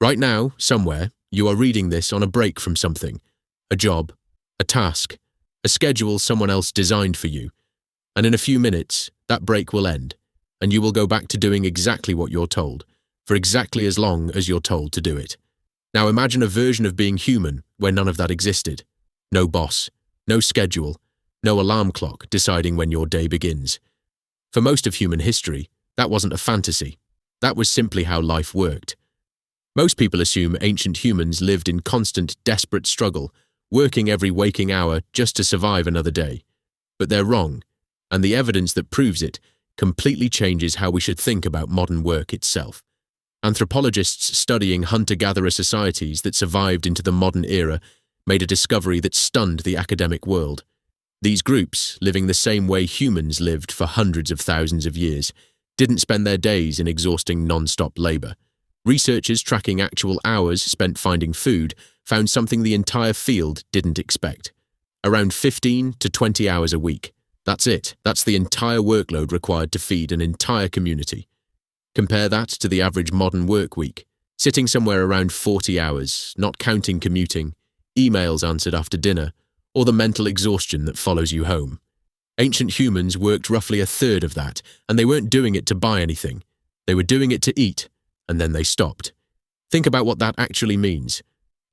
Right now, somewhere, you are reading this on a break from something, a job, a task, a schedule someone else designed for you, and in a few minutes, that break will end, and you will go back to doing exactly what you're told, for exactly as long as you're told to do it. Now imagine a version of being human where none of that existed. No boss, no schedule, no alarm clock deciding when your day begins. For most of human history, that wasn't a fantasy. That was simply how life worked. Most people assume ancient humans lived in constant, desperate struggle, working every waking hour just to survive another day. But they're wrong, and the evidence that proves it completely changes how we should think about modern work itself. Anthropologists studying hunter-gatherer societies that survived into the modern era made a discovery that stunned the academic world. These groups, living the same way humans lived for hundreds of thousands of years, didn't spend their days in exhausting non-stop labor. Researchers tracking actual hours spent finding food found something the entire field didn't expect. Around 15 to 20 hours a week. That's it. That's the entire workload required to feed an entire community. Compare that to the average modern work week, sitting somewhere around 40 hours, not counting commuting, emails answered after dinner, or the mental exhaustion that follows you home. Ancient humans worked roughly a third of that, and they weren't doing it to buy anything. They were doing it to eat, and then they stopped. Think about what that actually means.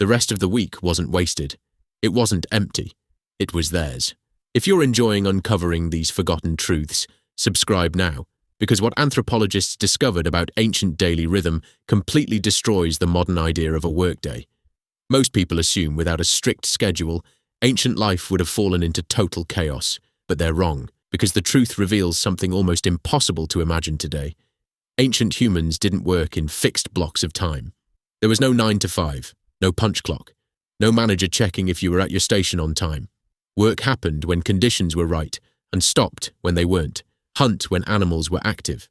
The rest of the week wasn't wasted. It wasn't empty. It was theirs. If you're enjoying uncovering these forgotten truths, subscribe now, because what anthropologists discovered about ancient daily rhythm completely destroys the modern idea of a workday. Most people assume without a strict schedule, ancient life would have fallen into total chaos, but they're wrong, because the truth reveals something almost impossible to imagine today. Ancient humans didn't work in fixed blocks of time. There was no 9 to 5, no punch clock, no manager checking if you were at your station on time. Work happened when conditions were right and stopped when they weren't. Hunt when animals were active.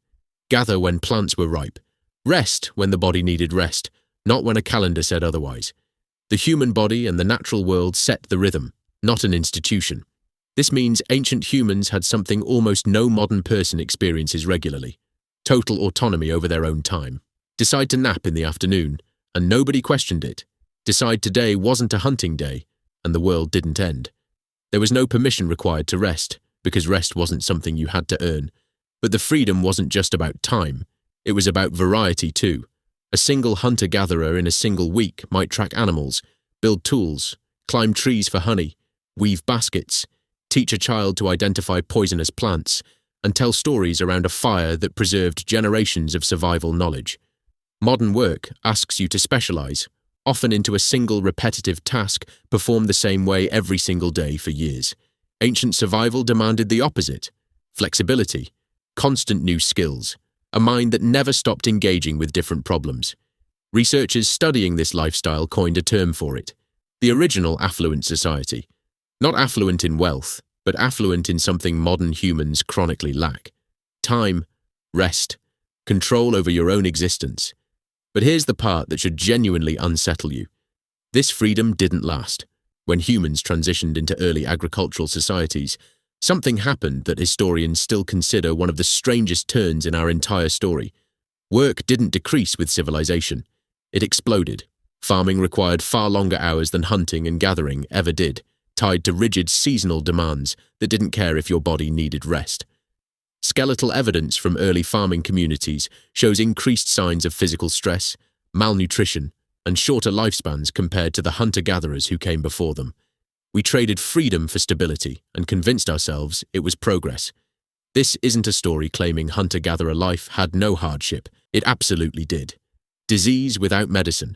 Gather when plants were ripe. Rest when the body needed rest, not when a calendar said otherwise. The human body and the natural world set the rhythm, not an institution. This means ancient humans had something almost no modern person experiences regularly. Total autonomy over their own time. Decide to nap in the afternoon, and nobody questioned it. Decide today wasn't a hunting day, and the world didn't end. There was no permission required to rest, because rest wasn't something you had to earn. But the freedom wasn't just about time. It was about variety too. A single hunter-gatherer in a single week might track animals, build tools, climb trees for honey, weave baskets, teach a child to identify poisonous plants, and tell stories around a fire that preserved generations of survival knowledge. Modern work asks you to specialize, often into a single repetitive task performed the same way every single day for years. Ancient survival demanded the opposite: flexibility, constant new skills, a mind that never stopped engaging with different problems. Researchers studying this lifestyle coined a term for it: the original affluent society. Not affluent in wealth, but affluent in something modern humans chronically lack: time, rest, control over your own existence. But here's the part that should genuinely unsettle you. This freedom didn't last. When humans transitioned into early agricultural societies, something happened that historians still consider one of the strangest turns in our entire story. Work didn't decrease with civilization. It exploded. Farming required far longer hours than hunting and gathering ever did, tied to rigid seasonal demands that didn't care if your body needed rest. Skeletal evidence from early farming communities shows increased signs of physical stress, malnutrition, and shorter lifespans compared to the hunter-gatherers who came before them. We traded freedom for stability and convinced ourselves it was progress. This isn't a story claiming hunter-gatherer life had no hardship. It absolutely did. Disease without medicine,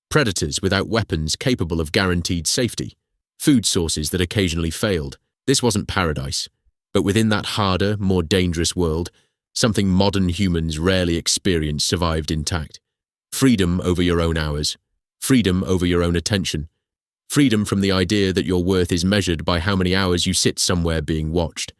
predators without weapons capable of guaranteed safety, food sources that occasionally failed. This wasn't paradise. But within that harder, more dangerous world, something modern humans rarely experience survived intact. Freedom over your own hours. Freedom over your own attention. Freedom from the idea that your worth is measured by how many hours you sit somewhere being watched.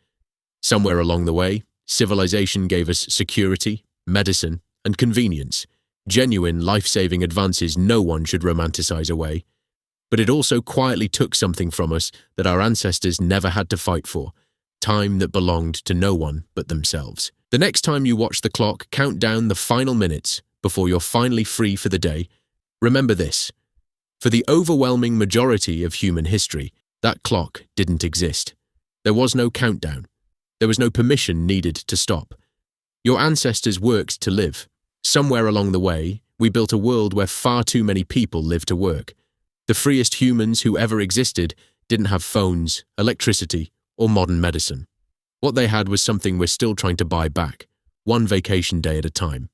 Somewhere along the way, civilization gave us security, medicine, and convenience. Genuine, life-saving advances no one should romanticize away. But it also quietly took something from us that our ancestors never had to fight for: time that belonged to no one but themselves. The next time you watch the clock count down the final minutes before you're finally free for the day, Remember this. For the overwhelming majority of human history, that clock didn't exist. There was no countdown. There was no permission needed to stop. Your ancestors worked to live. Somewhere along the way, we built a world where far too many people lived to work. The freest humans who ever existed didn't have phones, electricity, or modern medicine. What they had was something we're still trying to buy back, one vacation day at a time.